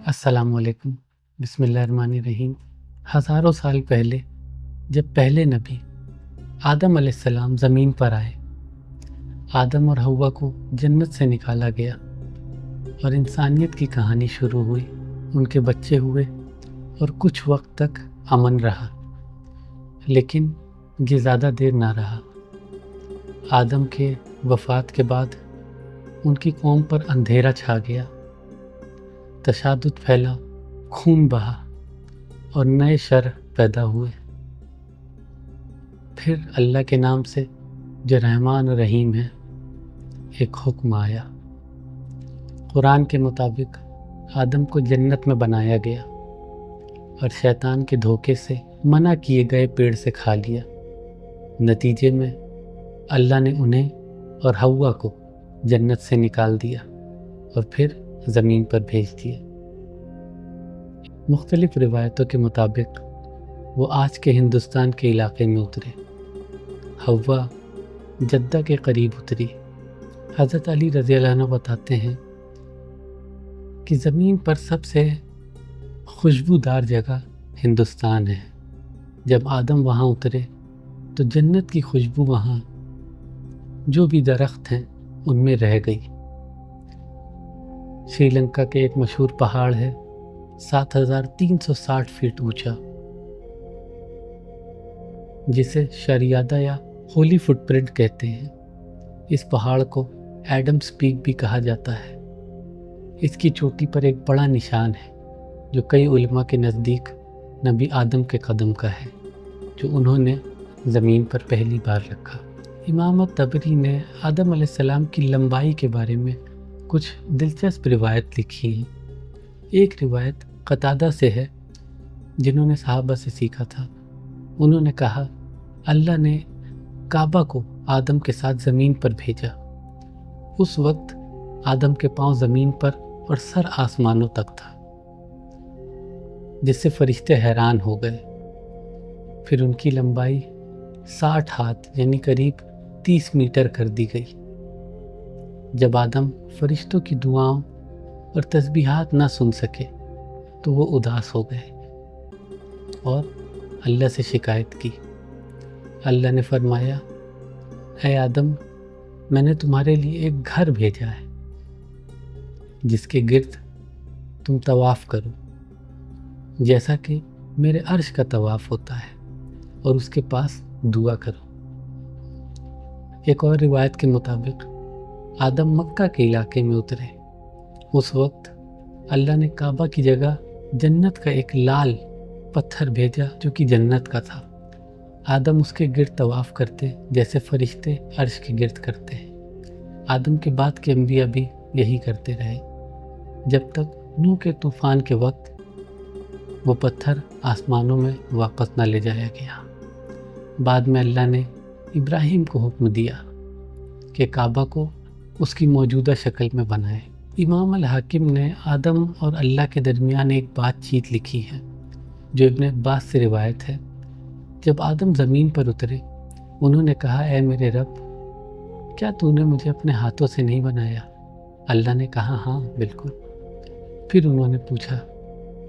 السلام علیکم۔ بسم اللہ الرحمن الرحیم۔ ہزاروں سال پہلے جب پہلے نبی آدم علیہ السلام زمین پر آئے، آدم اور حوا کو جنت سے نکالا گیا اور انسانیت کی کہانی شروع ہوئی۔ ان کے بچے ہوئے اور کچھ وقت تک امن رہا، لیکن یہ زیادہ دیر نہ رہا۔ آدم کے وفات کے بعد ان کی قوم پر اندھیرا چھا گیا، تشدد پھیلا، خون بہا اور نئے شر پیدا ہوئے۔ پھر اللہ کے نام سے جو رحمان و رحیم ہے ایک حکم آیا۔ قرآن کے مطابق آدم کو جنت میں بنایا گیا اور شیطان کے دھوکے سے منع کیے گئے پیڑ سے کھا لیا۔ نتیجے میں اللہ نے انہیں اور حوا کو جنت سے نکال دیا اور پھر زمین پر بھیج دیے۔ مختلف روایتوں کے مطابق وہ آج کے ہندوستان کے علاقے میں اترے۔ حوا جدہ کے قریب اتری۔ حضرت علی رضی اللہ عنہ بتاتے ہیں کہ زمین پر سب سے خوشبودار جگہ ہندوستان ہے۔ جب آدم وہاں اترے تو جنت کی خوشبو وہاں جو بھی درخت ہیں ان میں رہ گئی۔ سری لنکا کے ایک مشہور پہاڑ ہے 7360 فٹ اونچا، جسے شریادہ یا ہولی فٹ پرنٹ کہتے ہیں۔ اس پہاڑ کو ایڈمز پیک بھی کہا جاتا ہے۔ اس کی چوٹی پر ایک بڑا نشان ہے جو کئی علماء کے نزدیک نبی آدم کے قدم کا ہے، جو انہوں نے زمین پر پہلی بار رکھا۔ امام طبری نے آدم علیہ السلام کی لمبائی کے بارے میں کچھ دلچسپ روایت لکھی ہیں۔ ایک روایت قتادہ سے ہے، جنہوں نے صحابہ سے سیکھا تھا۔ انہوں نے کہا، اللہ نے کعبہ کو آدم کے ساتھ زمین پر بھیجا۔ اس وقت آدم کے پاؤں زمین پر اور سر آسمانوں تک تھا، جس سے فرشتے حیران ہو گئے۔ پھر ان کی لمبائی 60 ہاتھ یعنی قریب 30 میٹر کر دی گئی۔ جب آدم فرشتوں کی دعاؤں اور تسبیحات نہ سن سکے تو وہ اداس ہو گئے اور اللہ سے شکایت کی۔ اللہ نے فرمایا، اے آدم، میں نے تمہارے لیے ایک گھر بھیجا ہے جس کے گرد تم طواف کرو، جیسا کہ میرے عرش کا طواف ہوتا ہے، اور اس کے پاس دعا کرو۔ ایک اور روایت کے مطابق آدم مکہ کے علاقے میں اترے۔ اس وقت اللہ نے کعبہ کی جگہ جنت کا ایک لال پتھر بھیجا جو کہ جنت کا تھا۔ آدم اس کے گرد طواف کرتے جیسے فرشتے عرش کے گرد کرتے ہیں۔ آدم کے بعد کے انبیاء بھی یہی کرتے رہے، جب تک نوح کے طوفان کے وقت وہ پتھر آسمانوں میں واپس نہ لے جایا گیا۔ بعد میں اللہ نے ابراہیم کو حکم دیا کہ کعبہ کو اس کی موجودہ شکل میں بنائے۔ امام الحاکم نے آدم اور اللہ کے درمیان ایک بات چیت لکھی ہے جو ابن عباس سے روایت ہے۔ جب آدم زمین پر اترے، انہوں نے کہا، اے میرے رب، کیا تو نے مجھے اپنے ہاتھوں سے نہیں بنایا؟ اللہ نے کہا، ہاں بالکل۔ پھر انہوں نے پوچھا،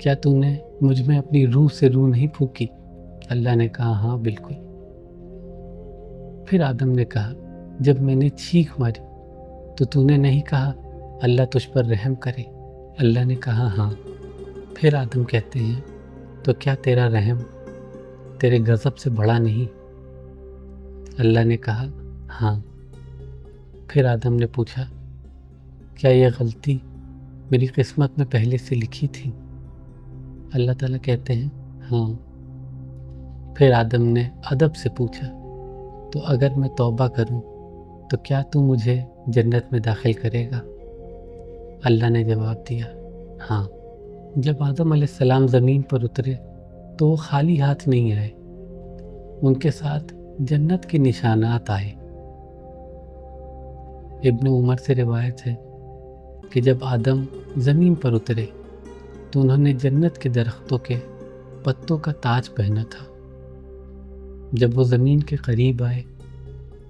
کیا تو نے مجھ میں اپنی روح سے روح نہیں پھونکی؟ اللہ نے کہا، ہاں بالکل۔ پھر آدم نے کہا، جب میں نے چیخ ماری تو نے نہیں کہا اللہ تجھ پر رحم کرے؟ اللہ نے کہا، ہاں۔ پھر آدم کہتے ہیں، تو کیا تیرا رحم تیرے غضب سے بڑا نہیں؟ اللہ نے کہا، ہاں۔ پھر آدم نے پوچھا، کیا یہ غلطی میری قسمت میں پہلے سے لکھی تھی؟ اللہ تعالیٰ کہتے ہیں، ہاں۔ پھر آدم نے ادب سے پوچھا، تو اگر میں توبہ کروں تو کیا تو مجھے جنت میں داخل کرے گا؟ اللہ نے جواب دیا، ہاں۔ جب آدم علیہ السلام زمین پر اترے تو وہ خالی ہاتھ نہیں آئے، ان کے ساتھ جنت کے نشانات آئے۔ ابن عمر سے روایت ہے کہ جب آدم زمین پر اترے تو انہوں نے جنت کے درختوں کے پتوں کا تاج پہنا تھا، جب وہ زمین کے قریب آئے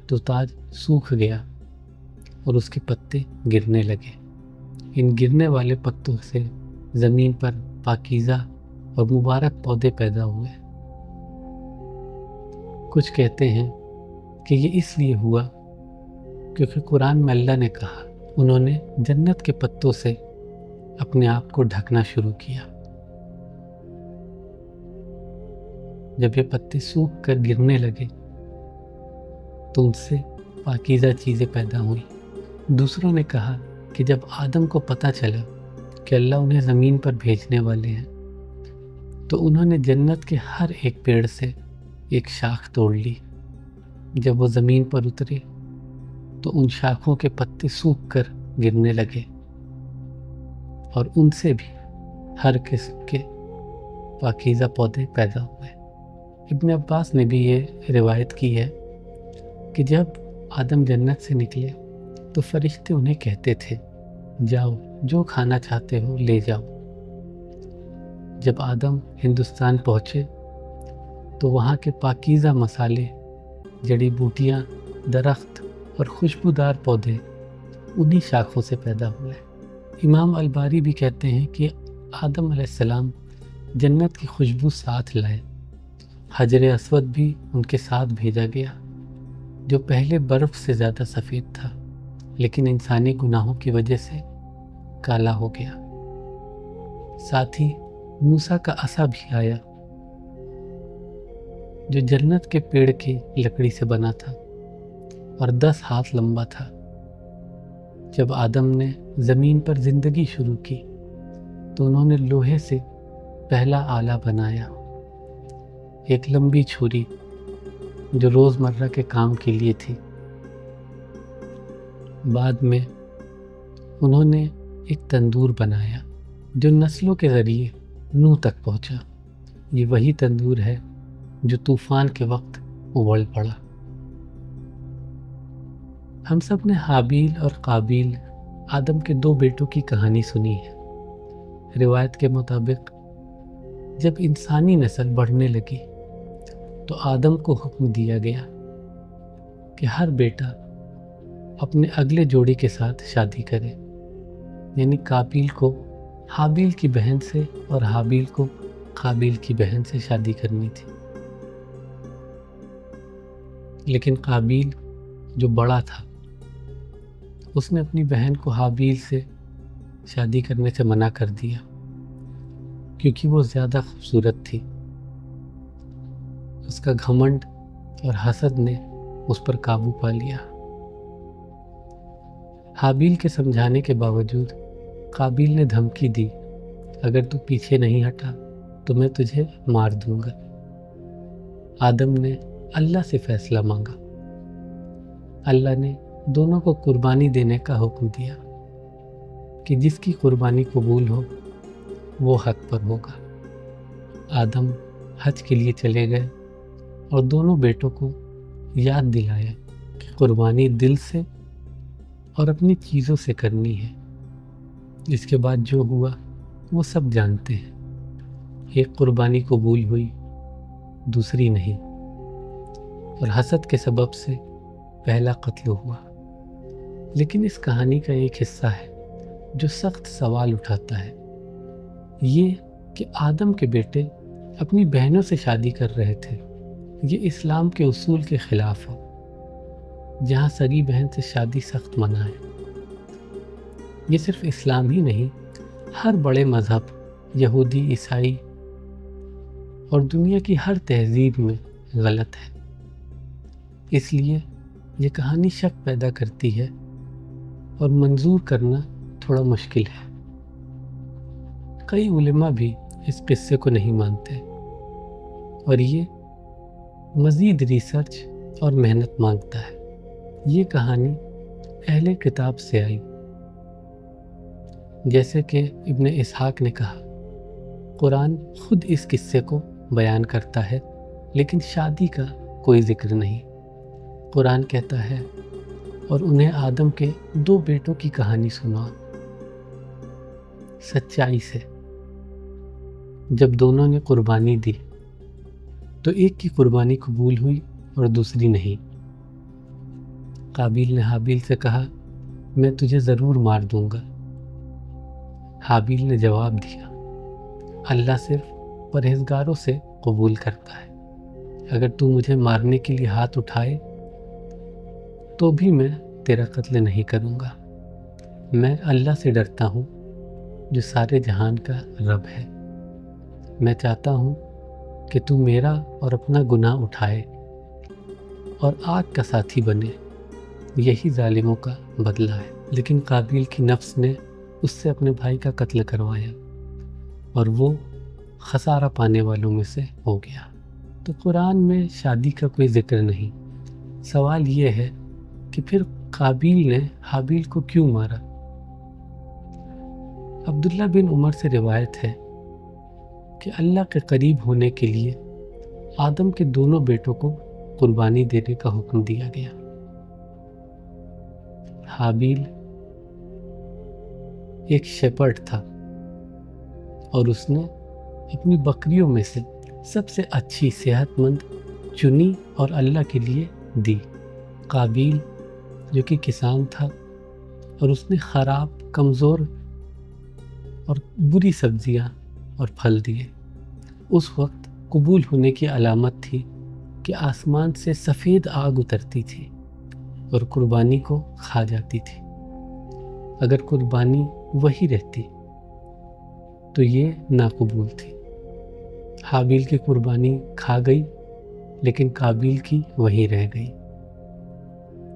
تو تاج سوکھ گیا اور اس کے پتے گرنے لگے۔ ان گرنے والے پتوں سے زمین پر پاکیزہ اور مبارک پودے پیدا ہوئے۔ کچھ کہتے ہیں کہ یہ اس لیے ہوا کیونکہ قرآن میں اللہ نے کہا انہوں نے جنت کے پتوں سے اپنے آپ کو ڈھکنا شروع کیا۔ جب یہ پتے سوکھ کر گرنے لگے تو ان سے پاکیزہ چیزیں پیدا ہوئیں۔ دوسروں نے کہا کہ جب آدم کو پتہ چلا کہ اللہ انہیں زمین پر بھیجنے والے ہیں تو انہوں نے جنت کے ہر ایک پیڑ سے ایک شاخ توڑ لی۔ جب وہ زمین پر اترے تو ان شاخوں کے پتے سوکھ کر گرنے لگے اور ان سے بھی ہر قسم کے پاکیزہ پودے پیدا ہوئے۔ ابن عباس نے بھی یہ روایت کی ہے کہ جب آدم جنت سے نکلے تو فرشتے انہیں کہتے تھے جاؤ جو کھانا چاہتے ہو لے جاؤ۔ جب آدم ہندوستان پہنچے تو وہاں کے پاکیزہ مسالے، جڑی بوٹیاں، درخت اور خوشبودار پودے انہی شاخوں سے پیدا ہوئے۔ امام الباری بھی کہتے ہیں کہ آدم علیہ السلام جنت کی خوشبو ساتھ لائے۔ حجر اسود بھی ان کے ساتھ بھیجا گیا جو پہلے برف سے زیادہ سفید تھا لیکن انسانی گناہوں کی وجہ سے کالا ہو گیا۔ ساتھ ہی موسیٰ کا عصا بھی آیا جو جنت کے پیڑ کی لکڑی سے بنا تھا اور 10 ہاتھ لمبا تھا۔ جب آدم نے زمین پر زندگی شروع کی تو انہوں نے لوہے سے پہلا آلہ بنایا، ایک لمبی چھری جو روزمرہ کے کام کے لیے تھی۔ بعد میں انہوں نے ایک تندور بنایا جو نسلوں کے ذریعے نوح تک پہنچا۔ یہ وہی تندور ہے جو طوفان کے وقت ابل پڑا۔ ہم سب نے حابیل اور قابیل آدم کے 2 بیٹوں کی کہانی سنی ہے۔ روایت کے مطابق جب انسانی نسل بڑھنے لگی تو آدم کو حکم دیا گیا کہ ہر بیٹا اپنے اگلے جوڑی کے ساتھ شادی کرے، یعنی قابیل کو حابیل کی بہن سے اور حابیل کو قابیل کی بہن سے شادی کرنی تھی۔ لیکن قابیل جو بڑا تھا اس نے اپنی بہن کو حابیل سے شادی کرنے سے منع کر دیا کیونکہ وہ زیادہ خوبصورت تھی۔ اس کا گھمنڈ اور حسد نے اس پر قابو پا لیا۔ حابیل کے سمجھانے کے باوجود قابیل نے دھمکی دی اگر تو پیچھے نہیں ہٹا تو میں تجھے مار دوں گا۔ آدم نے اللہ سے فیصلہ مانگا۔ اللہ نے دونوں کو قربانی دینے کا حکم دیا کہ جس کی قربانی قبول ہو وہ حق پر ہوگا۔ آدم حج کے لیے چلے گئے اور دونوں بیٹوں کو یاد دلایا کہ قربانی دل سے اور اپنی چیزوں سے کرنی ہے۔ اس کے بعد جو ہوا وہ سب جانتے ہیں۔ ایک قربانی قبول ہوئی، دوسری نہیں، اور حسد کے سبب سے پہلا قتل ہوا۔ لیکن اس کہانی کا ایک حصہ ہے جو سخت سوال اٹھاتا ہے، یہ کہ آدم کے بیٹے اپنی بہنوں سے شادی کر رہے تھے۔ یہ اسلام کے اصول کے خلاف ہے جہاں سگی بہن سے شادی سخت منع ہے۔ یہ صرف اسلام ہی نہیں، ہر بڑے مذہب، یہودی، عیسائی اور دنیا کی ہر تہذیب میں غلط ہے۔ اس لیے یہ کہانی شک پیدا کرتی ہے اور منظور کرنا تھوڑا مشکل ہے۔ کئی علماء بھی اس قصے کو نہیں مانتے اور یہ مزید ریسرچ اور محنت مانگتا ہے۔ یہ کہانی اہل کتاب سے آئی، جیسے کہ ابن اسحاق نے کہا قرآن خود اس قصے کو بیان کرتا ہے لیکن شادی کا کوئی ذکر نہیں۔ قرآن کہتا ہے اور انہیں آدم کے 2 بیٹوں کی کہانی سنا سچائی سے۔ جب دونوں نے قربانی دی تو ایک کی قربانی قبول ہوئی اور دوسری نہیں۔ قابیل نے حابیل سے کہا میں تجھے ضرور مار دوں گا۔ حابیل نے جواب دیا اللہ صرف پرہیزگاروں سے قبول کرتا ہے، اگر تو مجھے مارنے کے لیے ہاتھ اٹھائے تو بھی میں تیرا قتل نہیں کروں گا۔ میں اللہ سے ڈرتا ہوں جو سارے جہان کا رب ہے۔ میں چاہتا ہوں کہ تو میرا اور اپنا گناہ اٹھائے اور آگ کا ساتھی بنے، یہی ظالموں کا بدلہ ہے۔ لیکن قابیل کی نفس نے اس سے اپنے بھائی کا قتل کروایا اور وہ خسارہ پانے والوں میں سے ہو گیا۔ تو قرآن میں شادی کا کوئی ذکر نہیں۔ سوال یہ ہے کہ پھر قابیل نے حابیل کو کیوں مارا؟ عبداللہ بن عمر سے روایت ہے کہ اللہ کے قریب ہونے کے لیے آدم کے دونوں بیٹوں کو قربانی دینے کا حکم دیا گیا۔ حابیل ایک شیپرڈ تھا اور اس نے اپنی بکریوں میں سے سب سے اچھی صحت مند چنی اور اللہ کے لیے دی۔ قابیل جو کہ کسان تھا اور اس نے خراب، کمزور اور بری سبزیاں اور پھل دیے۔ اس وقت قبول ہونے کی علامت تھی کہ آسمان سے سفید آگ اترتی تھی اور قربانی کو کھا جاتی تھی۔ اگر قربانی وہی رہتی تو یہ ناقبول تھی۔ حابیل کی قربانی کھا گئی لیکن قابیل کی وہیں رہ گئی۔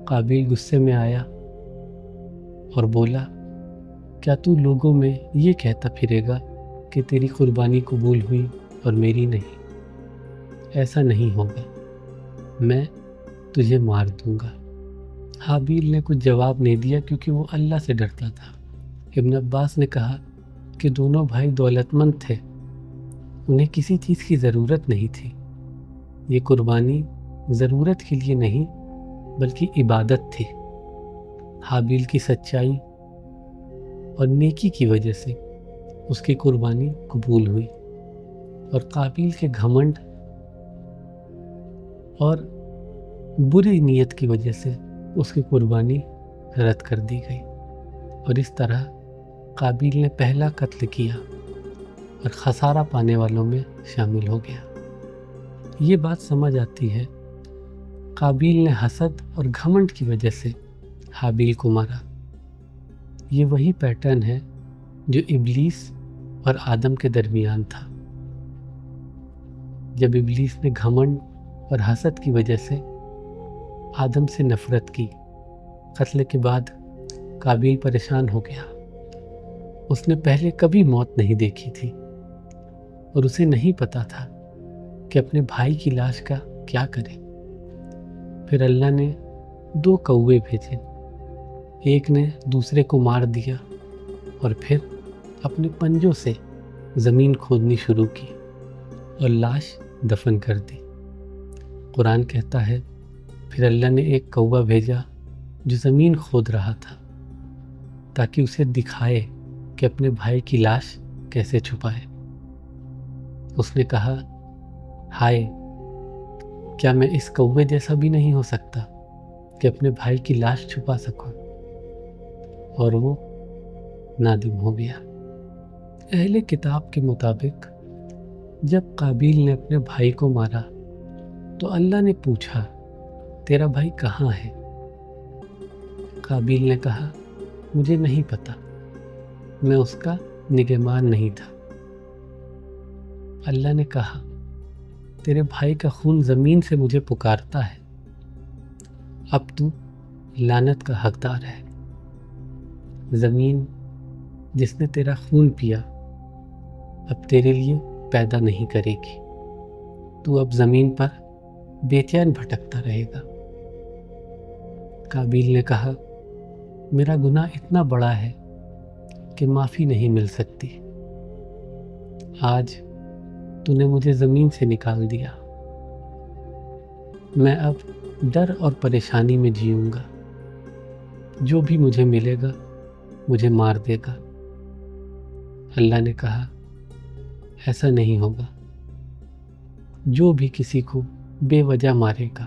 قابیل غصے میں آیا اور بولا کیا تو لوگوں میں یہ کہتا پھرے گا کہ تیری قربانی قبول ہوئی اور میری نہیں؟ ایسا نہیں ہوگا، میں تجھے مار دوں گا۔ حابیل نے کچھ جواب نہیں دیا کیونکہ وہ اللہ سے ڈرتا تھا۔ ابن عباس نے کہا کہ دونوں بھائی دولت مند تھے، انہیں کسی چیز کی ضرورت نہیں تھی۔ یہ قربانی ضرورت کے لیے نہیں بلکہ عبادت تھی۔ حابیل کی سچائی اور نیکی کی وجہ سے اس کی قربانی قبول ہوئی اور قابیل کے گھمنڈ اور بری نیت کی وجہ سے اس کی قربانی رد کر دی گئی، اور اس طرح قابیل نے پہلا قتل کیا اور خسارہ پانے والوں میں شامل ہو گیا۔ یہ بات سمجھ آتی ہے قابیل نے حسد اور گھمنڈ کی وجہ سے حابیل کو مارا۔ یہ وہی پیٹرن ہے جو ابلیس اور آدم کے درمیان تھا۔ جب ابلیس نے گھمنڈ اور حسد کی وجہ سے آدم سے نفرت کی، قتل کے بعد قابیل پریشان ہو گیا۔ اس نے پہلے کبھی موت نہیں دیکھی تھی اور اسے نہیں پتا تھا کہ اپنے بھائی کی لاش کا کیا کرے۔ پھر اللہ نے 2 کوے بھیجے، ایک نے دوسرے کو مار دیا اور پھر اپنے پنجوں سے زمین کھودنی شروع کی اور لاش دفن کر دی۔ قرآن کہتا ہے پھر اللہ نے ایک کوہ بھیجا جو زمین کھود رہا تھا تاکہ اسے دکھائے کہ اپنے بھائی کی لاش کیسے چھپائے۔ اس نے کہا ہائے، کیا میں اس کوے جیسا بھی نہیں ہو سکتا کہ اپنے بھائی کی لاش چھپا سکوں؟ اور وہ نادم ہو گیا۔ اہل کتاب کے مطابق جب قابیل نے اپنے بھائی کو مارا تو اللہ نے پوچھا تیرا بھائی کہاں ہے؟ قابیل نے کہا مجھے نہیں پتا، میں اس کا نگہبان نہیں تھا۔ اللہ نے کہا تیرے بھائی کا خون زمین سے مجھے پکارتا ہے، اب تو لعنت کا حقدار ہے۔ زمین جس نے تیرا خون پیا اب تیرے لیے پیدا نہیں کرے گی، تو اب زمین پر بے چین بھٹکتا رہے گا۔ قابیل نے کہا میرا گناہ اتنا بڑا ہے کہ معافی نہیں مل سکتی، آج تو نے مجھے زمین سے نکال دیا، میں اب ڈر اور پریشانی میں جیوں گا، جو بھی مجھے ملے گا مجھے مار دے گا۔ اللہ نے کہا ایسا نہیں ہوگا، جو بھی کسی کو بے وجہ مارے گا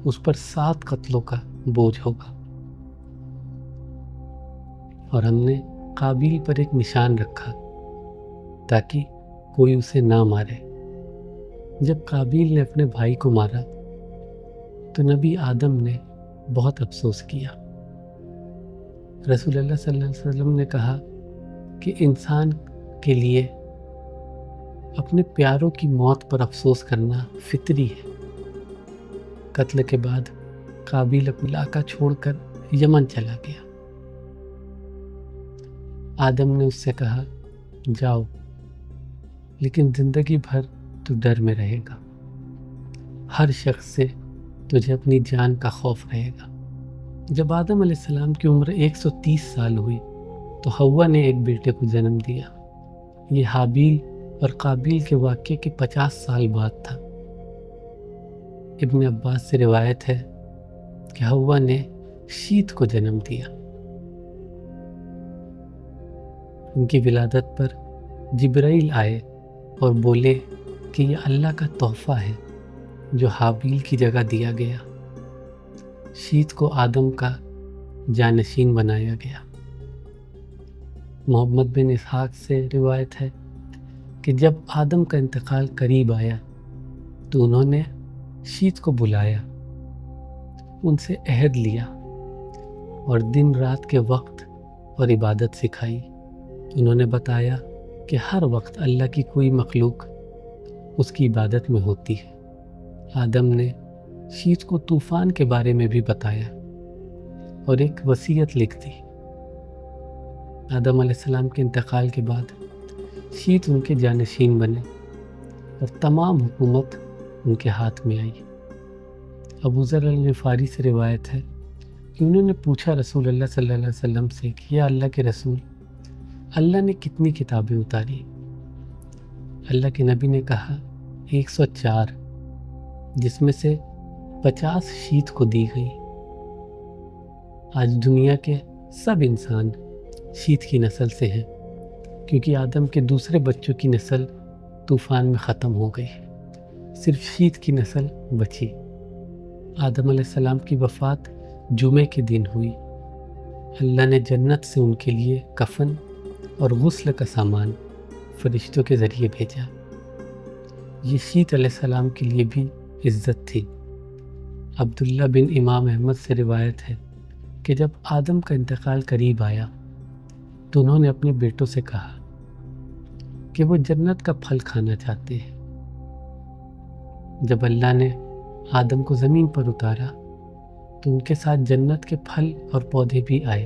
اس پر 7 قتلوں کا بوجھ ہوگا۔ اور ہم نے قابیل پر ایک نشان رکھا تاکہ کوئی اسے نہ مارے۔ جب قابیل نے اپنے بھائی کو مارا تو نبی آدم نے بہت افسوس کیا۔ رسول اللہ صلی اللہ علیہ وسلم نے کہا کہ انسان کے لیے اپنے پیاروں کی موت پر افسوس کرنا فطری ہے۔ قتل کے بعد قابیل اپنا علاقہ چھوڑ کر یمن چلا گیا۔ آدم نے اس سے کہا جاؤ، لیکن زندگی بھر تو ڈر میں رہے گا، ہر شخص سے تجھے اپنی جان کا خوف رہے گا۔ جب آدم علیہ السلام کی عمر 130 سال ہوئی تو حوا نے ایک بیٹے کو جنم دیا۔ یہ حابیل اور قابیل کے واقعے کے 50 سال بعد تھا۔ ابن عباس سے روایت ہے کہ حوا نے شیت کو جنم دیا۔ ان کی ولادت پر جبرائیل آئے اور بولے کہ یہ اللہ کا تحفہ ہے جو حابیل کی جگہ دیا گیا۔ شیت کو آدم کا جانشین بنایا گیا۔ محمد بن اسحاق سے روایت ہے کہ جب آدم کا انتقال قریب آیا تو انہوں نے شیت کو بلایا، ان سے عہد لیا اور دن رات کے وقت اور عبادت سکھائی۔ انہوں نے بتایا کہ ہر وقت اللہ کی کوئی مخلوق اس کی عبادت میں ہوتی ہے۔ آدم نے شیت کو طوفان کے بارے میں بھی بتایا اور ایک وصیت لکھ دی۔ آدم علیہ السلام کے انتقال کے بعد شیت ان کے جانشین بنے اور تمام حکومت ان کے ہاتھ میں آئی۔ ابو ذر الغفاری سے روایت ہے کہ انہوں نے پوچھا رسول اللہ صلی اللہ علیہ وسلم سے کہ یا اللہ کے رسول، اللہ نے کتنی کتابیں اتاری؟ اللہ کے نبی نے کہا 104، جس میں سے 50 شیت کو دی گئی۔ آج دنیا کے سب انسان شیت کی نسل سے ہیں، کیونکہ آدم کے دوسرے بچوں کی نسل طوفان میں ختم ہو گئی، صرف شیت کی نسل بچی۔ آدم علیہ السلام کی وفات جمعے کے دن ہوئی۔ اللہ نے جنت سے ان کے لیے کفن اور غسل کا سامان فرشتوں کے ذریعے بھیجا۔ یہ شیت علیہ السلام کے لیے بھی عزت تھی۔ عبداللہ بن امام احمد سے روایت ہے کہ جب آدم کا انتقال قریب آیا تو انہوں نے اپنے بیٹوں سے کہا کہ وہ جنت کا پھل کھانا چاہتے ہیں۔ جب اللہ نے آدم کو زمین پر اتارا تو ان کے ساتھ جنت کے پھل اور پودے بھی آئے،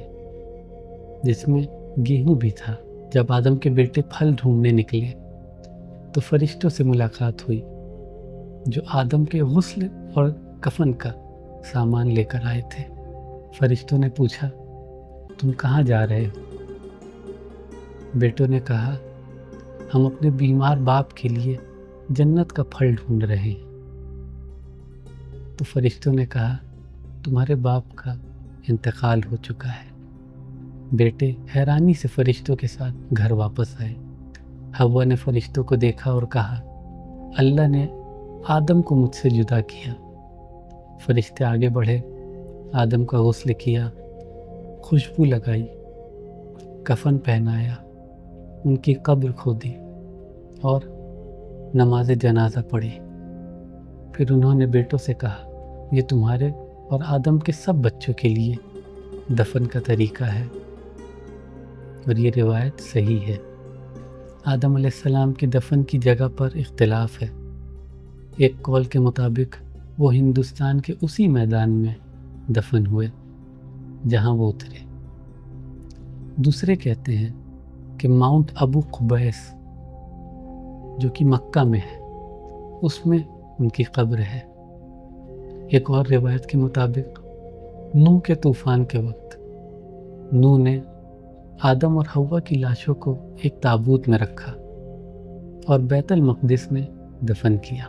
جس میں گیہوں بھی تھا۔ جب آدم کے بیٹے پھل ڈھونڈنے نکلے تو فرشتوں سے ملاقات ہوئی جو آدم کے غسل اور کفن کا سامان لے کر آئے تھے۔ فرشتوں نے پوچھا تم کہاں جا رہے ہو؟ بیٹوں نے کہا ہم اپنے بیمار باپ کے لیے جنت کا پھل ڈھونڈ رہے ہیں۔ تو فرشتوں نے کہا تمہارے باپ کا انتقال ہو چکا ہے۔ بیٹے حیرانی سے فرشتوں کے ساتھ گھر واپس آئے۔ حوا نے فرشتوں کو دیکھا اور کہا اللہ نے آدم کو مجھ سے جدا کیا۔ فرشتے آگے بڑھے، آدم کا غسل کیا، خوشبو لگائی، کفن پہنایا، ان کی قبر کھودی اور نماز جنازہ پڑھی۔ پھر انہوں نے بیٹوں سے کہا یہ تمہارے اور آدم کے سب بچوں کے لیے دفن کا طریقہ ہے، اور یہ روایت صحیح ہے۔ آدم علیہ السلام کے دفن کی جگہ پر اختلاف ہے۔ ایک قول کے مطابق وہ ہندوستان کے اسی میدان میں دفن ہوئے جہاں وہ اترے۔ دوسرے کہتے ہیں کہ ماؤنٹ ابو قبیس جو کہ مکہ میں ہے، اس میں ان کی قبر ہے۔ ایک اور روایت کے مطابق نوح کے طوفان کے وقت نوح نے آدم اور حوا کی لاشوں کو ایک تابوت میں رکھا اور بیت المقدس میں دفن کیا۔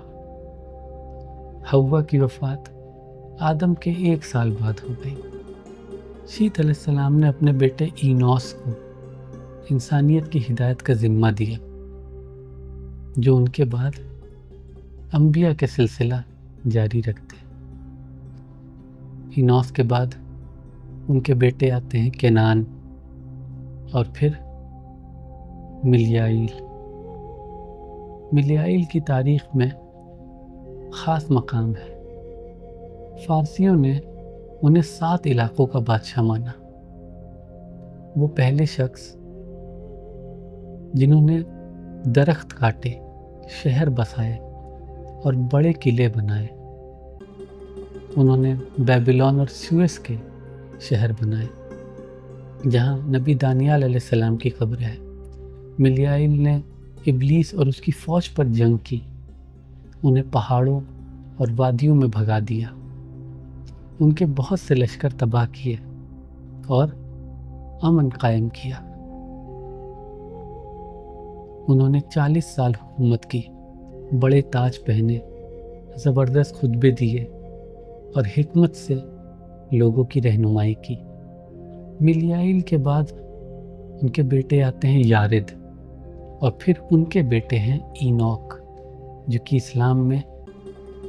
حوا کی وفات آدم کے 1 سال بعد ہو گئی۔ شیت علیہ السلام نے اپنے بیٹے اینوس کو انسانیت کی ہدایت کا ذمہ دیا، جو ان کے بعد انبیاء کے سلسلہ جاری رکھتے ہیں۔ ہینوس کے بعد ان کے بیٹے آتے ہیں کینان اور پھر ملیائیل۔ ملیائیل کی تاریخ میں خاص مقام ہے۔ فارسیوں نے انہیں 7 علاقوں کا بادشاہ مانا۔ وہ پہلے شخص جنہوں نے درخت کاٹے، شہر بسائے اور بڑے قلعے بنائے۔ انہوں نے بیبیلون اور سویس کے شہر بنائے جہاں نبی دانیال علیہ السلام کی قبر ہے۔ ملیائیل نے ابلیس اور اس کی فوج پر جنگ کی، انہیں پہاڑوں اور وادیوں میں بھگا دیا، ان کے بہت سے لشکر تباہ کیے اور امن قائم کیا۔ انہوں نے 40 سال حکومت کی، بڑے تاج پہنے، زبردست خطبے دیے اور حکمت سے لوگوں کی رہنمائی کی۔ ملیائیل کے بعد ان کے بیٹے آتے ہیں یارد، اور پھر ان کے بیٹے ہیں اینوک، جو کہ اسلام میں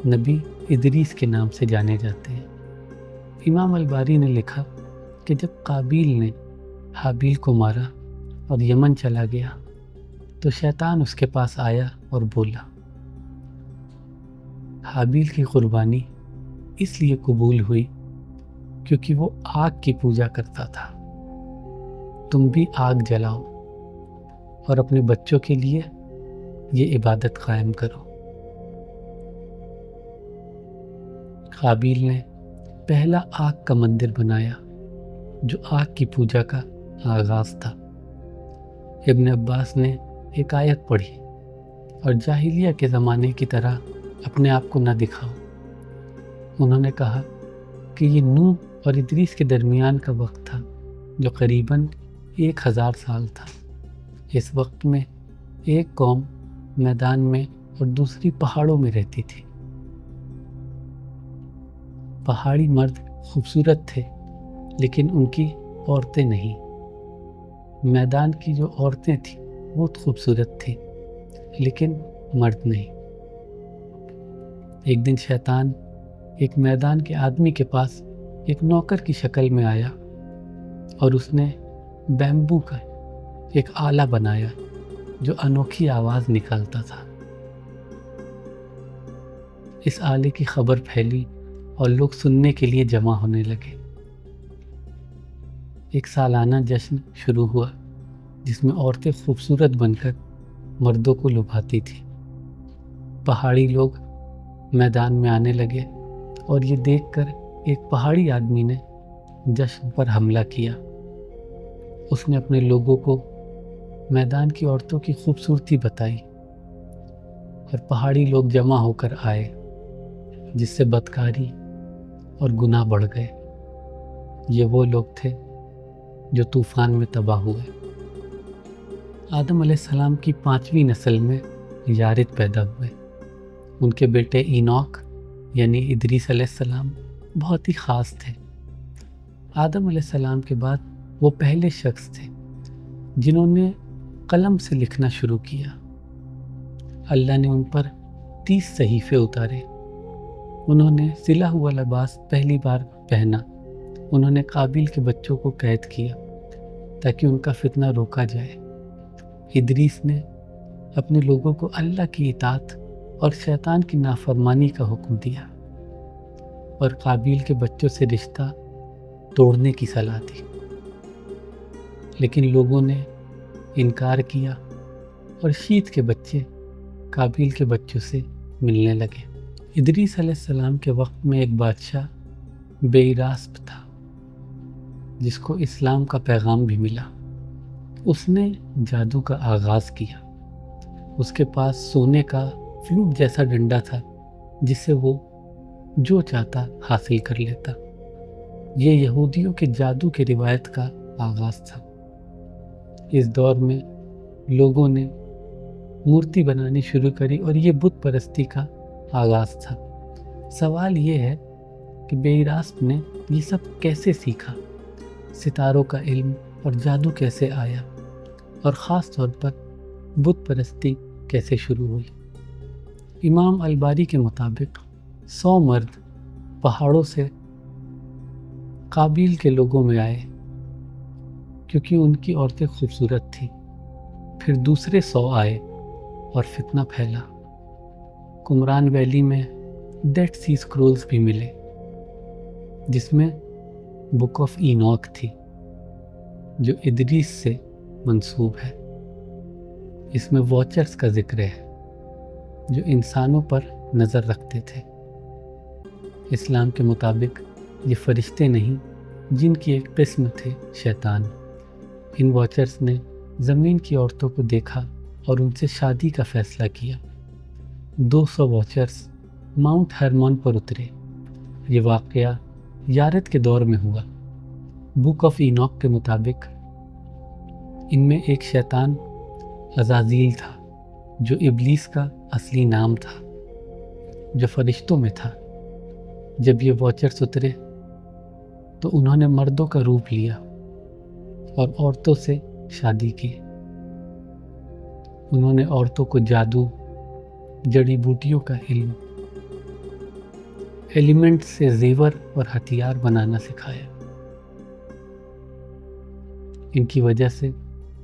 نبی ادریس کے نام سے جانے جاتے ہیں۔ امام الباری نے لکھا کہ جب قابیل نے حابیل کو مارا اور یمن چلا گیا تو شیطان اس کے پاس آیا اور بولا، حابیل کی قربانی اس لیے قبول ہوئی کیونکہ وہ آگ کی پوجا کرتا تھا، تم بھی آگ جلاؤ اور اپنے بچوں کے لیے یہ عبادت قائم کرو۔ قابیل نے پہلا آگ کا مندر بنایا جو آگ کی پوجا کا آغاز تھا۔ ابن عباس نے ایک آیت پڑھی، اور جاہلیہ کے زمانے کی طرح اپنے آپ کو نہ دکھاؤ۔ انہوں نے کہا کہ یہ نوح اور ادریس کے درمیان کا وقت تھا جو قریباً 1000 سال تھا۔ اس وقت میں ایک قوم میدان میں اور دوسری پہاڑوں میں رہتی تھی۔ پہاڑی مرد خوبصورت تھے لیکن ان کی عورتیں نہیں۔ میدان کی جو عورتیں تھیں بہت خوبصورت تھیں لیکن مرد نہیں۔ ایک دن شیطان ایک میدان کے آدمی کے پاس ایک نوکر کی شکل میں آیا اور اس نے بیمبو کا ایک آلہ بنایا جو انوکھی آواز نکالتا تھا۔ اس آلے کی خبر پھیلی اور لوگ سننے کے لیے جمع ہونے لگے۔ ایک سالانہ جشن شروع ہوا جس میں عورتیں خوبصورت بن کر مردوں کو لبھاتی تھیں۔ پہاڑی لوگ میدان میں آنے لگے اور یہ دیکھ کر ایک پہاڑی آدمی نے جشن پر حملہ کیا۔ اس نے اپنے لوگوں کو میدان کی عورتوں کی خوبصورتی بتائی اور پہاڑی لوگ جمع ہو کر آئے، جس سے بدکاری اور گناہ بڑھ گئے۔ یہ وہ لوگ تھے جو طوفان میں تباہ ہوئے۔ آدم علیہ السلام کی 5ویں نسل میں یارد پیدا ہوئے۔ ان کے بیٹے اینوک یعنی ادریس علیہ السلام بہت ہی خاص تھے۔ آدم علیہ السلام کے بعد وہ پہلے شخص تھے جنہوں نے قلم سے لکھنا شروع کیا۔ اللہ نے ان پر 30 صحیفے اتارے۔ انہوں نے سلا ہوا لباس پہلی بار پہنا۔ انہوں نے قابیل کے بچوں کو قید کیا تاکہ ان کا فتنہ روکا جائے۔ ادریس نے اپنے لوگوں کو اللہ کی اطاعت اور شیطان کی نافرمانی کا حکم دیا اور قابیل کے بچوں سے رشتہ توڑنے کی صلاح دی، لیکن لوگوں نے انکار کیا اور شیت کے بچے قابیل کے بچوں سے ملنے لگے۔ ادریس علیہ السلام کے وقت میں ایک بادشاہ بیراسپ تھا جس کو اسلام کا پیغام بھی ملا۔ اس نے جادو کا آغاز کیا۔ اس کے پاس سونے کا فلوٹ جیسا ڈنڈا تھا جس سے وہ جو چاہتا حاصل کر لیتا۔ یہ یہودیوں کے جادو کی روایت کا آغاز تھا۔ اس دور میں لوگوں نے مورتی بنانی شروع کری اور یہ بت پرستی کا آغاز تھا۔ سوال یہ ہے کہ بیراسپ نے یہ سب کیسے سیکھا؟ ستاروں کا علم اور جادو کیسے آیا؟ اور خاص طور پر بت پرستی کیسے شروع ہوئی؟ امام الباری کے مطابق 100 مرد پہاڑوں سے قابیل کے لوگوں میں آئے کیونکہ ان کی عورتیں خوبصورت تھیں۔ پھر دوسرے 100 آئے اور فتنہ پھیلا۔ قمران ویلی میں ڈیڈ سی اسکرولز بھی ملے جس میں بک آف اینوک تھی جو ادریس سے منسوب ہے۔ اس میں واچرز کا ذکر ہے جو انسانوں پر نظر رکھتے تھے۔ اسلام کے مطابق یہ فرشتے نہیں جن کی ایک قسم تھے شیطان۔ ان واچرز نے زمین کی عورتوں کو دیکھا اور ان سے شادی کا فیصلہ کیا۔ 200 واچرز ماؤنٹ ہرمون پر اترے۔ یہ واقعہ یارد کے دور میں ہوا۔ بک آف اینوک کے مطابق ان میں ایک شیطان عزازیل تھا جو ابلیس کا اصلی نام تھا، جو فرشتوں میں تھا۔ جب یہ واچرز اترے تو انہوں نے مردوں کا روپ لیا اور عورتوں سے شادی کی۔ انہوں نے عورتوں کو جادو، جڑی بوٹیوں کا علم، ایلیمنٹ سے زیور اور ہتھیار بنانا سکھایا۔ ان کی وجہ سے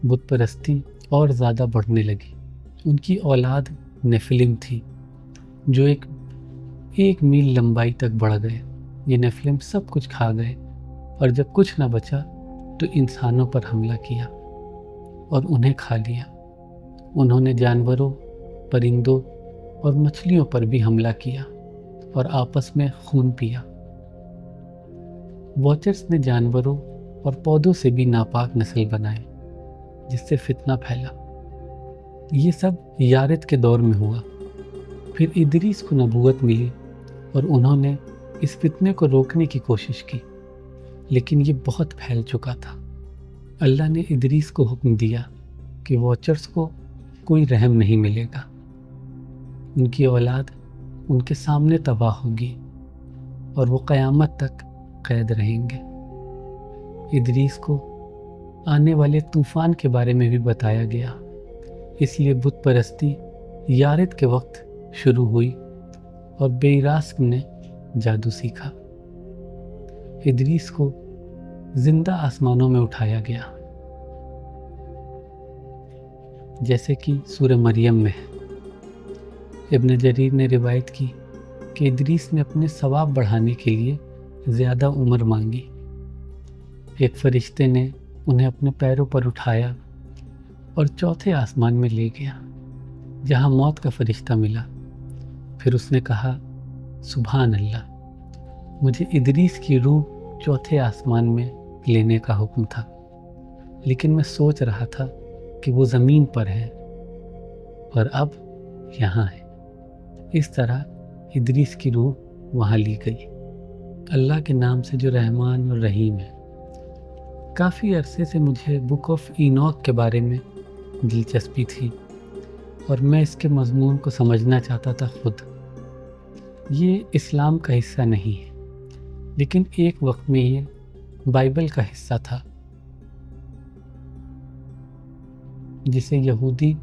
بت پرستی اور زیادہ بڑھنے لگی۔ ان کی اولاد نیفلم تھی جو ایک میل لمبائی تک بڑھ گئے۔ یہ نیفلم سب کچھ کھا گئے اور جب کچھ نہ بچا تو انسانوں پر حملہ کیا اور انہیں کھا لیا۔ انہوں نے جانوروں، پرندوں اور مچھلیوں پر بھی حملہ کیا اور آپس میں خون پیا۔ واچرز نے جانوروں اور پودوں سے بھی ناپاک نسل بنائے جس سے فتنہ پھیلا۔ یہ سب یارد کے دور میں ہوا۔ پھر ادریس کو نبوت ملی اور انہوں نے اس فتنے کو روکنے کی کوشش کی، لیکن یہ بہت پھیل چکا تھا۔ اللہ نے ادریس کو حکم دیا کہ واچرز کو کوئی رحم نہیں ملے گا۔ ان کی اولاد ان کے سامنے تباہ ہوگی اور وہ قیامت تک قید رہیں گے۔ ادریس کو آنے والے طوفان کے بارے میں بھی بتایا گیا، اس لیے بت پرستی یارد کے وقت شروع ہوئی اور بیراسک نے جادو سیکھا۔ ادریس کو زندہ آسمانوں میں اٹھایا گیا، جیسے کہ سورہ مریم میں ہے۔ ابن جریر نے روایت کی کہ ادریس نے اپنے ثواب بڑھانے کے لیے زیادہ عمر مانگی۔ ایک فرشتے نے انہیں اپنے پیروں پر اٹھایا اور چوتھے آسمان میں لے گیا جہاں موت کا فرشتہ ملا۔ پھر اس نے کہا، سبحان اللہ، مجھے ادریس کی روح چوتھے آسمان میں لینے کا حکم تھا، لیکن میں سوچ رہا تھا کہ وہ زمین پر ہے اور اب یہاں ہے۔ اس طرح ادریس کی روح وہاں لی گئی۔ اللہ کے نام سے جو رحمان اور رحیم ہے۔ کافی عرصے سے مجھے بک آف اینوک کے بارے میں دلچسپی تھی اور میں اس کے مضمون کو سمجھنا چاہتا تھا خود۔ یہ اسلام کا حصہ نہیں ہے، لیکن ایک وقت میں یہ بائبل کا حصہ تھا جسے یہودی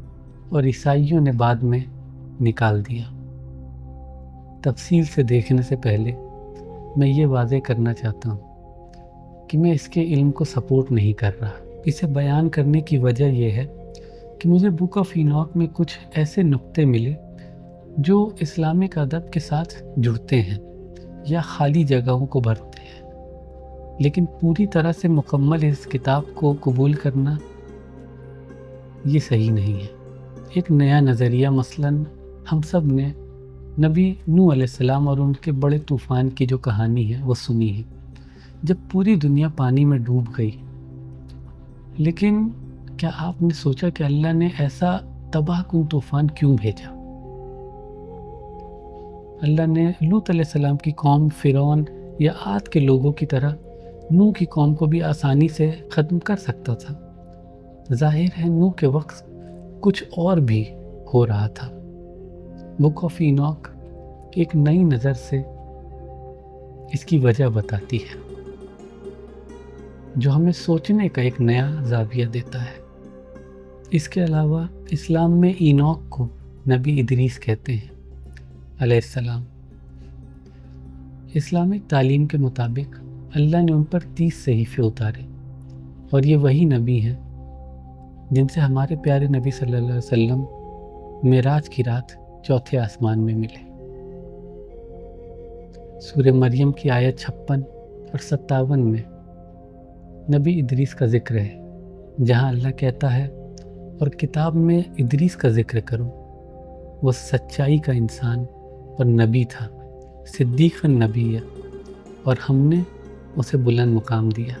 اور عیسائیوں نے بعد میں نکال دیا۔ تفصیل سے دیکھنے سے پہلے میں یہ واضح کرنا چاہتا ہوں کہ میں اس کے علم کو سپورٹ نہیں کر رہا۔ اسے بیان کرنے کی وجہ یہ ہے کہ مجھے بک آف اینوک میں کچھ ایسے نقطے ملے جو اسلامک ادب کے ساتھ جڑتے ہیں یا خالی جگہوں کو بھرتے ہیں، لیکن پوری طرح سے مکمل اس کتاب کو قبول کرنا یہ صحیح نہیں ہے۔ ایک نیا نظریہ، مثلاً ہم سب نے نبی نوح علیہ السلام اور ان کے بڑے طوفان کی جو کہانی ہے وہ سنی ہے، جب پوری دنیا پانی میں ڈوب گئی۔ لیکن کیا آپ نے سوچا کہ اللہ نے ایسا تباہ کن طوفان کیوں بھیجا؟ اللہ نے لوط علیہ السلام کی قوم، فرعون یا عاد کے لوگوں کی طرح نوح کی قوم کو بھی آسانی سے ختم کر سکتا تھا۔ ظاہر ہے نوح کے وقت کچھ اور بھی ہو رہا تھا۔ بک آف اینوک ایک نئی نظر سے اس کی وجہ بتاتی ہے جو ہمیں سوچنے کا ایک نیا زاویہ دیتا ہے۔ اس کے علاوہ اسلام میں اینوک کو نبی ادریس کہتے ہیں علیہ السلام۔ اسلامک تعلیم کے مطابق اللہ نے ان پر 30 صحیفے اتارے، اور یہ وہی نبی ہیں جن سے ہمارے پیارے نبی صلی اللہ علیہ وسلم معراج کی رات چوتھے آسمان میں ملے۔ سورہ مریم کی آیت 56 اور 57 میں نبی ادریس کا ذکر ہے، جہاں اللہ کہتا ہے اور کتاب میں ادریس کا ذکر کرو، وہ سچائی کا انسان اور نبی تھا، صدیق النبی، اور ہم نے اسے بلند مقام دیا۔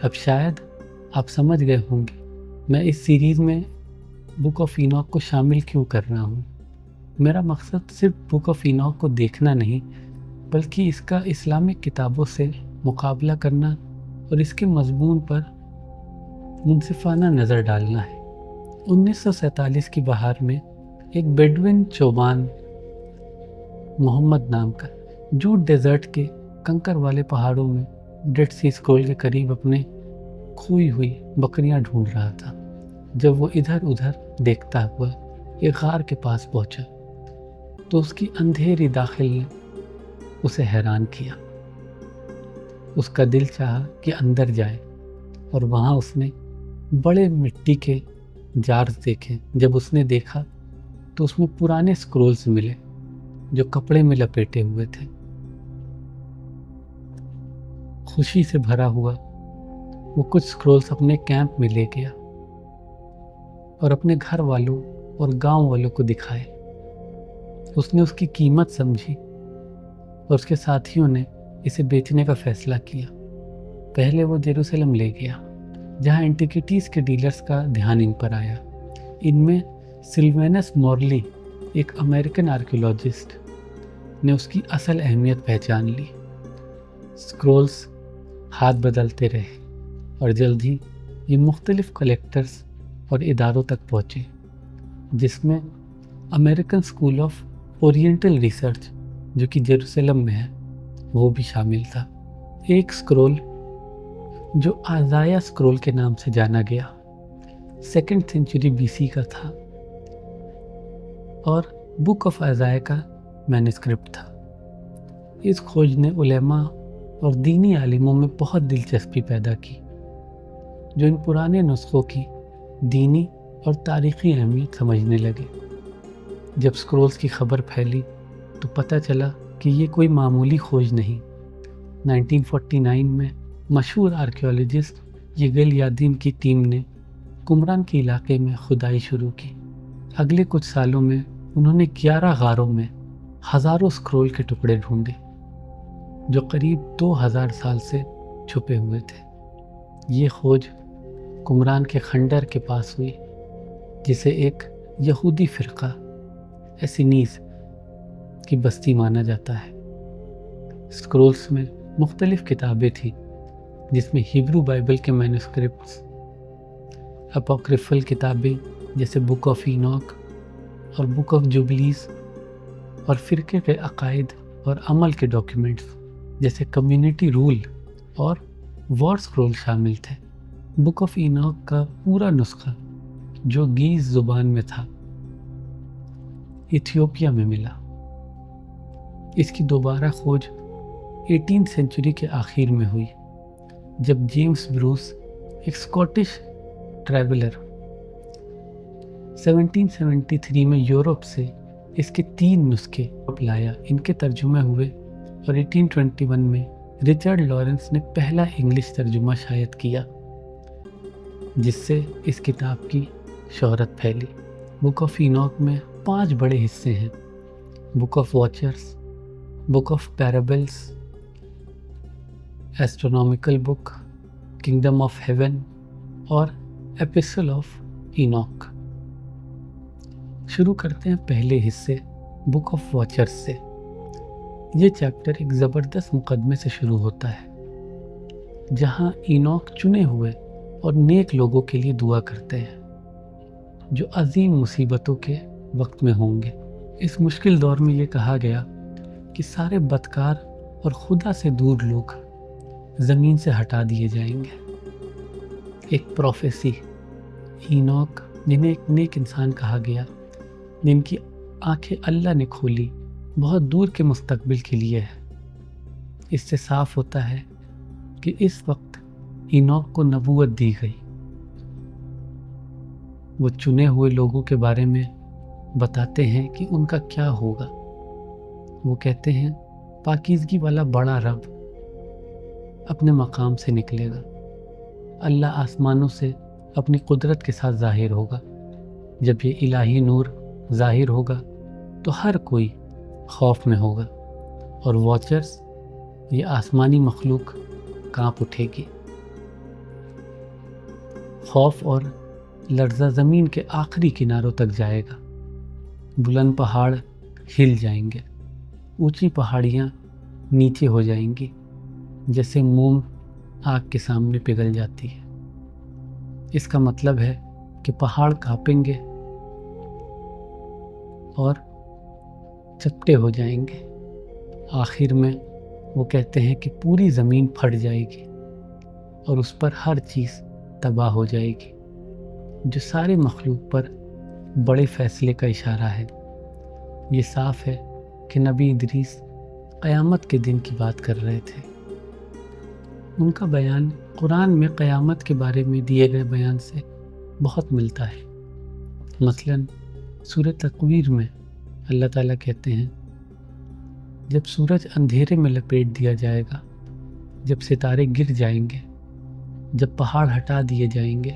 اب شاید آپ سمجھ گئے ہوں گے میں اس سیریز میں بک آف اینوک کو شامل کیوں کر رہا ہوں۔ میرا مقصد صرف بک آف اینوک کو دیکھنا نہیں، بلکہ اس کا اسلامک کتابوں سے مقابلہ کرنا اور اس کے مضمون پر منصفانہ نظر ڈالنا ہے۔ 1947 کی بہار میں ایک بیڈوین چوبان محمد نام کا جوٹ ڈیزرٹ کے کنکر والے پہاڑوں میں ڈیڈ سی اسکرول کے قریب اپنے کھوئی ہوئی بکریاں ڈھونڈ رہا تھا، جب وہ ادھر ادھر دیکھتا ہوا ایک غار کے پاس پہنچا تو اس کی اندھیری داخل نے اسے حیران کیا۔ اس کا دل چاہا کہ اندر جائے، اور وہاں اس نے بڑے مٹی کے جارز دیکھے۔ جب اس نے دیکھا تو اس میں پرانے اسکرولز ملے جو کپڑے میں لپیٹے ہوئے تھے۔ خوشی سے بھرا ہوا وہ کچھ اسکرولز اپنے کیمپ میں لے گیا اور اپنے گھر والوں اور گاؤں والوں کو دکھائے۔ اس نے اس کی قیمت سمجھی اور اس کے ساتھیوں نے اسے بیچنے کا فیصلہ کیا۔ پہلے وہ یروشلم لے گیا، جہاں اینٹیکیٹیز کے ڈیلرز کا دھیان ان پر آیا۔ ان میں سلوینس مورلی، ایک امریکن آرکیولوجسٹ، نے اس کی اصل اہمیت پہچان لی۔ اسکرولز ہاتھ بدلتے رہے اور جلد ہی یہ مختلف کلیکٹرز اور اداروں تک پہنچے، جس میں American school of oriental research جو کہ یروشلم میں ہے وہ بھی شامل تھا۔ ایک اسکرول جو آزایا اسکرول کے نام سے جانا گیا 2 سینچری BC کا تھا اور بک آف آزایا کا مینuscript تھا۔ اس کھوج نے علماء اور دینی عالموں میں بہت دلچسپی پیدا کی، جو ان پرانے نسخوں کی دینی اور تاریخی اہمیت سمجھنے لگے۔ جب اسکرولز کی خبر پھیلی تو پتہ چلا کہ یہ کوئی معمولی کھوج نہیں۔ 1949 میں مشہور آرکیولوجسٹ یگل یادین کی ٹیم نے قمران کے علاقے میں کھدائی شروع کی۔ اگلے کچھ سالوں میں انہوں نے 11 غاروں میں ہزاروں اسکرول کے ٹکڑے ڈھونڈے، جو قریب 2000 سال سے چھپے ہوئے تھے۔ یہ کھوج قمران کے خنڈر کے پاس ہوئی، جسے ایک یہودی فرقہ ایسینیز کی بستی مانا جاتا ہے۔ اسکرولز میں مختلف کتابیں تھیں، جس میں ہیبرو بائبل کے مینuscripts، اپوکریفل کتابیں جیسے بک آف اینوک اور بک آف جوبلیز، اور فرقے کے عقائد اور عمل کے ڈاکیومنٹس جیسے کمیونٹی رول اور وار اسکرول شامل تھے۔ بک آف اینوک کا پورا نسخہ جو گیز زبان میں تھا ایتھیوپیا میں ملا۔ اس کی دوبارہ کھوج 18 سینچری کے آخر میں ہوئی، جب جیمز بروس، ایک اسکاٹش ٹریولر، 1773 میں یورپ سے اس کے 3 نسخے لایا۔ ان کے ترجمے ہوئے اور 1821 میں رچرڈ لارنس نے پہلا انگلش ترجمہ شائع کیا، جس سے اس کتاب کی شہرت پھیلی۔ بک آف اینوک میں 5 بڑے حصے ہیں: book of watchers, book of parables, astronomical book, kingdom of heaven اور ایپسل آف اینوک۔ شروع کرتے ہیں پہلے حصے بک آف واچرز سے۔ یہ چیپٹر ایک زبردست مقدمے سے شروع ہوتا ہے، جہاں اینوک چنے ہوئے اور نیک لوگوں کے لیے دعا کرتے ہیں جو عظیم مصیبتوں کے وقت میں ہوں گے۔ اس مشکل دور میں یہ کہا گیا کہ سارے بدکار اور خدا سے دور لوگ زمین سے ہٹا دیے جائیں گے۔ ایک پروفیسی، اینوک جنہیں ایک نیک انسان کہا گیا، جن کی آنکھیں اللہ نے کھولی بہت دور کے مستقبل کے لیے ہے۔ اس سے صاف ہوتا ہے کہ اس وقت ہینوک کو نبوت دی گئی۔ وہ چنے ہوئے لوگوں کے بارے میں بتاتے ہیں کہ ان کا کیا ہوگا۔ وہ کہتے ہیں پاکیزگی والا بڑا رب اپنے مقام سے نکلے گا، اللہ آسمانوں سے اپنی قدرت کے ساتھ ظاہر ہوگا۔ جب یہ الہی نور ظاہر ہوگا تو ہر کوئی خوف میں ہوگا اور واچرز، یہ آسمانی مخلوق کانپ اٹھے گی۔ خوف اور لرزہ زمین کے آخری کناروں تک جائے گا۔ بلند پہاڑ ہل جائیں گے، اونچی پہاڑیاں نیچے ہو جائیں گی، جیسے موم آگ کے سامنے پگھل جاتی ہے۔ اس کا مطلب ہے کہ پہاڑ کانپیں گے اور چپٹے ہو جائیں گے۔ آخر میں وہ کہتے ہیں کہ پوری زمین پھٹ جائے گی اور اس پر ہر چیز تباہ ہو جائے گی، جو سارے مخلوق پر بڑے فیصلے کا اشارہ ہے۔ یہ صاف ہے کہ نبی ادریس قیامت کے دن کی بات کر رہے تھے۔ ان کا بیان قرآن میں قیامت کے بارے میں دیے گئے بیان سے بہت ملتا ہے۔ مثلاً سورہ تکویر میں اللہ تعالیٰ کہتے ہیں جب سورج اندھیرے میں لپیٹ دیا جائے گا، جب ستارے گر جائیں گے، جب پہاڑ ہٹا دیے جائیں گے،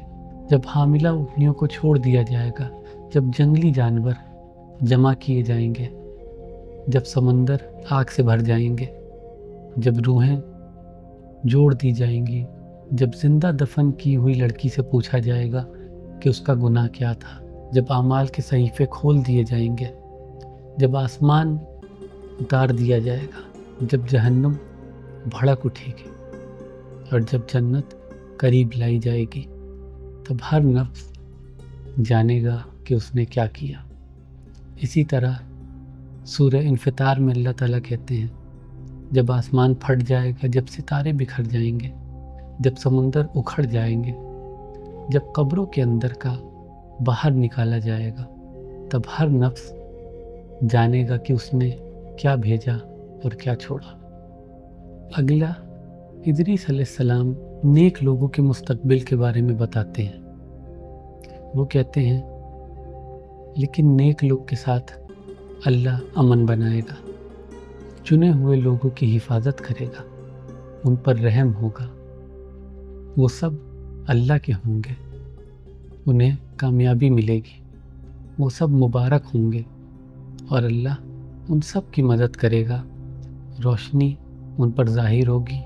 جب حاملہ اونٹنیوں کو چھوڑ دیا جائے گا، جب جنگلی جانور جمع کیے جائیں گے، جب سمندر آگ سے بھر جائیں گے، جب روحیں جوڑ دی جائیں گی، جب زندہ دفن کی ہوئی لڑکی سے پوچھا جائے گا کہ اس کا گناہ کیا تھا، جب اعمال کے صحیفے کھول دیے جائیں گے، جب آسمان اتار دیا جائے گا، جب جہنم بھڑک اٹھے گی اور جب جنت قریب لائی جائے گی، تب ہر نفس جانے گا کہ اس نے کیا کیا۔ اسی طرح سورہ انفطار میں اللہ تعالیٰ کہتے ہیں جب آسمان پھٹ جائے گا، جب ستارے بکھر جائیں گے، جب سمندر اکھڑ جائیں گے، جب قبروں کے اندر کا باہر نکالا جائے گا، تب ہر نفس جانے گا کہ اس نے کیا بھیجا اور کیا چھوڑا۔ اگلا ادریس علیہ السلام نیک لوگوں کے مستقبل کے بارے میں بتاتے ہیں۔ وہ کہتے ہیں لیکن نیک لوگ کے ساتھ اللہ امن بنائے گا، چنے ہوئے لوگوں کی حفاظت کرے گا، ان پر رحم ہوگا، وہ سب اللہ کے ہوں گے، انہیں کامیابی ملے گی، وہ سب مبارک ہوں گے اور اللہ ان سب کی مدد کرے گا، روشنی ان پر ظاہر ہوگی،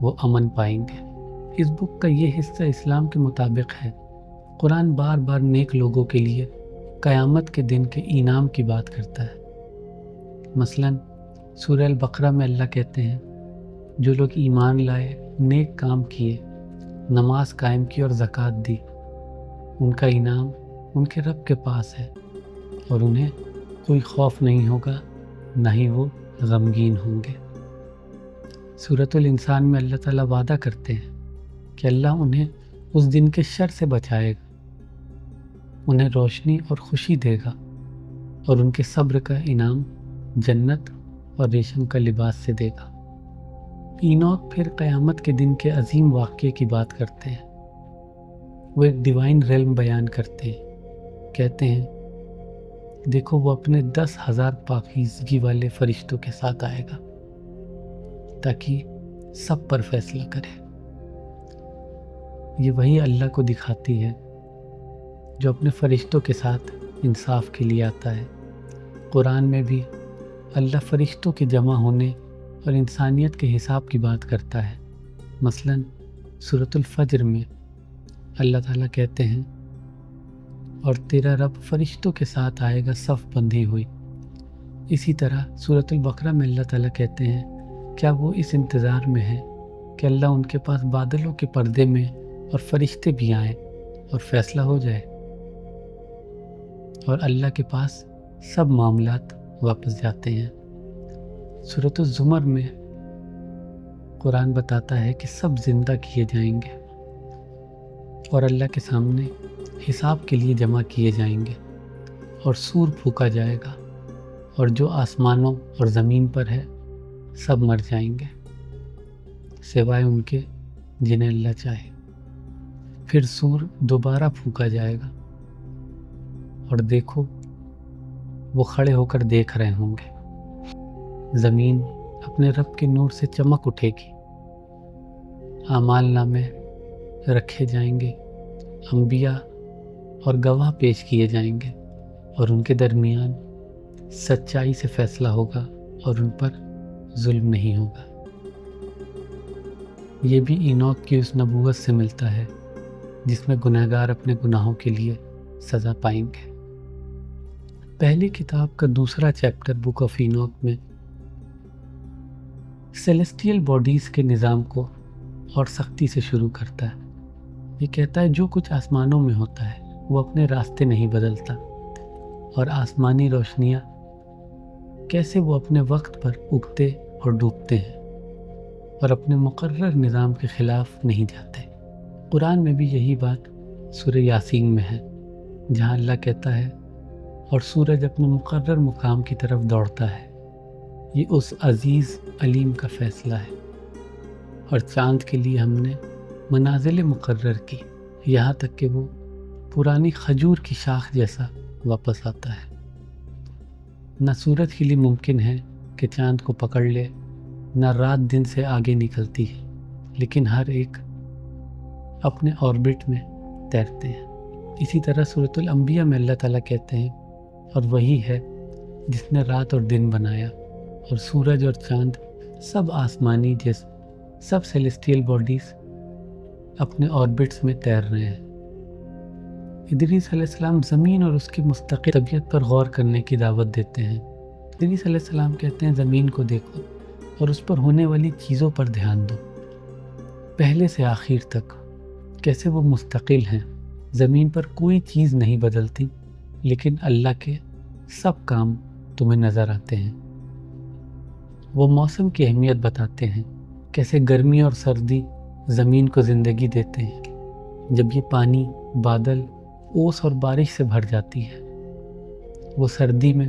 وہ امن پائیں گے۔ اس بک کا یہ حصہ اسلام کے مطابق ہے۔ قرآن بار بار نیک لوگوں کے لیے قیامت کے دن کے انعام کی بات کرتا ہے۔ مثلاً سورہ البقرہ میں اللہ کہتے ہیں جو لوگ ایمان لائے، نیک کام کیے، نماز قائم کی اور زکوٰۃ دی، ان کا انعام ان کے رب کے پاس ہے اور انہیں کوئی خوف نہیں ہوگا، نہ ہی وہ غمگین ہوں گے۔ سورۃ الانسان میں اللہ تعالیٰ وعدہ کرتے ہیں کہ اللہ انہیں اس دن کے شر سے بچائے گا، انہیں روشنی اور خوشی دے گا اور ان کے صبر کا انعام جنت اور ریشم کا لباس سے دے گا۔ اینوک پھر قیامت کے دن کے عظیم واقعے کی بات کرتے ہیں۔ وہ ایک ڈیوائن ریلم بیان کرتے ہیں، کہتے ہیں دیکھو وہ اپنے 10,000 پاکیزگی والے فرشتوں کے ساتھ آئے گا تاکہ سب پر فیصلہ کرے۔ یہ وہی اللہ کو دکھاتی ہے جو اپنے فرشتوں کے ساتھ انصاف کے لیے آتا ہے۔ قرآن میں بھی اللہ فرشتوں کے جمع ہونے اور انسانیت کے حساب کی بات کرتا ہے۔ مثلاً سورۃ الفجر میں اللہ تعالیٰ کہتے ہیں اور تیرا رب فرشتوں کے ساتھ آئے گا صف بندھی ہوئی۔ اسی طرح سورۃ البقرہ میں اللہ تعالیٰ کہتے ہیں کیا وہ اس انتظار میں ہے کہ اللہ ان کے پاس بادلوں کے پردے میں اور فرشتے بھی آئیں اور فیصلہ ہو جائے، اور اللہ کے پاس سب معاملات واپس جاتے ہیں۔ سورۃ الزمر میں قرآن بتاتا ہے کہ سب زندہ کیے جائیں گے اور اللہ کے سامنے حساب کے لیے جمع کیے جائیں گے، اور سور پھونکا جائے گا اور جو آسمانوں اور زمین پر ہے سب مر جائیں گے سوائے ان کے جنہیں اللہ چاہے۔ پھر سور دوبارہ پھونکا جائے گا اور دیکھو وہ کھڑے ہو کر دیکھ رہے ہوں گے، زمین اپنے رب کے نور سے چمک اٹھے گی، اعمال نامے رکھے جائیں گے، انبیاء اور گواہ پیش کیے جائیں گے اور ان کے درمیان سچائی سے فیصلہ ہوگا اور ان پر ظلم نہیں ہوگا۔ یہ بھی اینوک کی اس نبوت سے ملتا ہے جس میں گنہگار اپنے گناہوں کے لیے سزا پائیں گے۔ پہلی کتاب کا دوسرا چیپٹر بک آف اینوک میں سیلیسٹیل باڈیز کے نظام کو اور سختی سے شروع کرتا ہے۔ یہ کہتا ہے جو کچھ آسمانوں میں ہوتا ہے وہ اپنے راستے نہیں بدلتا، اور آسمانی روشنیاں کیسے وہ اپنے وقت پر اگتے اور ڈوبتے ہیں اور اپنے مقرر نظام کے خلاف نہیں جاتے۔ قرآن میں بھی یہی بات سورہ یاسین میں ہے، جہاں اللہ کہتا ہے اور سورج اپنے مقرر مقام کی طرف دوڑتا ہے، یہ اس عزیز علیم کا فیصلہ ہے۔ اور چاند کے لیے ہم نے منازل مقرر کی، یہاں تک کہ وہ پرانی کھجور کی شاخ جیسا واپس آتا ہے۔ نہ سورج کے لیے ممکن ہے کہ چاند کو پکڑ لے، نہ رات دن سے آگے نکلتی ہے، لیکن ہر ایک اپنے آربٹ میں تیرتے ہیں۔ اسی طرح سورۃ الانبیاء میں اللہ تعالیٰ کہتے ہیں اور وہی ہے جس نے رات اور دن بنایا، اور سورج اور چاند سب آسمانی جسم، سب سیلیسٹیل باڈیز اپنے آربٹس میں تیر رہے ہیں۔ ادریس علیہ السلام زمین اور اس کی مستقل طبیعت پر غور کرنے کی دعوت دیتے ہیں۔ ادریس علیہ السلام کہتے ہیں زمین کو دیکھو اور اس پر ہونے والی چیزوں پر دھیان دو، پہلے سے آخر تک کیسے وہ مستقل ہیں، زمین پر کوئی چیز نہیں بدلتی، لیکن اللہ کے سب کام تمہیں نظر آتے ہیں۔ وہ موسم کی اہمیت بتاتے ہیں، کیسے گرمی اور سردی زمین کو زندگی دیتے ہیں۔ جب یہ پانی، بادل، اوس اور بارش سے بھر جاتی ہے، وہ سردی میں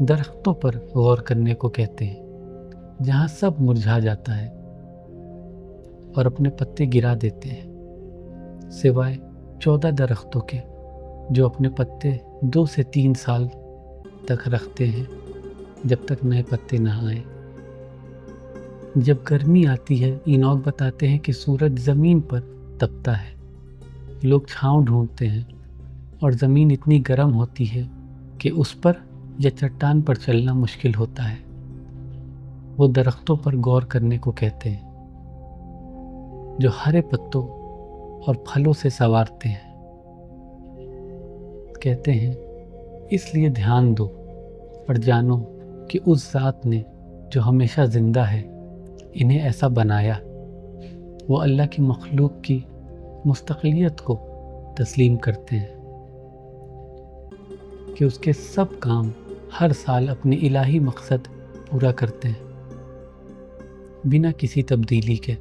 درختوں پر غور کرنے کو کہتے ہیں، جہاں سب مرجھا جاتا ہے اور اپنے پتے گرا دیتے ہیں، سوائے 14 درختوں کے جو اپنے پتے 2 سے 3 سال تک رکھتے ہیں جب تک نئے پتے نہ آئیں۔ جب گرمی آتی ہے، اینوک بتاتے ہیں کہ سورج زمین پر تپتا ہے، لوگ چھاؤں ڈھونڈتے ہیں اور زمین اتنی گرم ہوتی ہے کہ اس پر یا چٹان پر چلنا مشکل ہوتا ہے۔ وہ درختوں پر غور کرنے کو کہتے ہیں جو ہرے پتوں اور پھلوں سے سنوارتے ہیں۔ کہتے ہیں اس لیے دھیان دو اور جانو کہ اس ذات نے جو ہمیشہ زندہ ہے انہیں ایسا بنایا۔ وہ اللہ کی مخلوق کی مستقلیت کو تسلیم کرتے ہیں کہ اس کے سب کام ہر سال اپنی الہی مقصد پورا کرتے ہیں بنا کسی تبدیلی کے،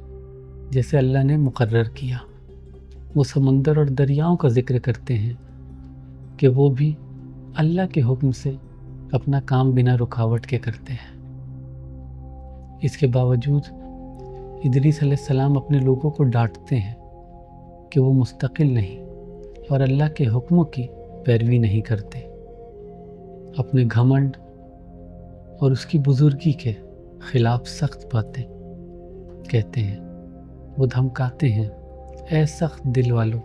جیسے اللہ نے مقرر کیا۔ وہ سمندر اور دریاؤں کا ذکر کرتے ہیں کہ وہ بھی اللہ کے حکم سے اپنا کام بنا رکاوٹ کے کرتے ہیں۔ اس کے باوجود ادریس علیہ السلام اپنے لوگوں کو ڈانٹتے ہیں کہ وہ مستقل نہیں اور اللہ کے حکموں کی پیروی نہیں کرتے۔ اپنے گھمنڈ اور اس کی بزرگی کے خلاف سخت باتیں کہتے ہیں۔ وہ دھمکاتے ہیں، اے سخت دل والو،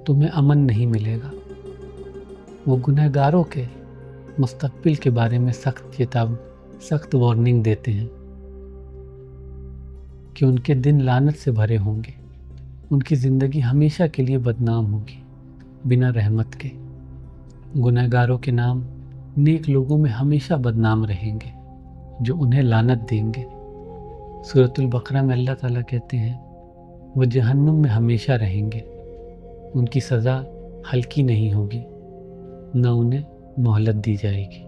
تمہیں امن نہیں ملے گا۔ وہ گنہگاروں کے مستقبل کے بارے میں سخت وارننگ دیتے ہیں کہ ان کے دن لعنت سے بھرے ہوں گے، ان کی زندگی ہمیشہ کے لیے بدنام ہوگی بنا رحمت کے۔ گنہگاروں کے نام نیک لوگوں میں ہمیشہ بدنام رہیں گے جو انہیں لعنت دیں گے۔ سورۃ البقرہ میں اللہ تعالیٰ کہتے ہیں وہ جہنم میں ہمیشہ رہیں گے، ان کی سزا ہلکی نہیں ہوگی، نہ انہیں مہلت دی جائے گی۔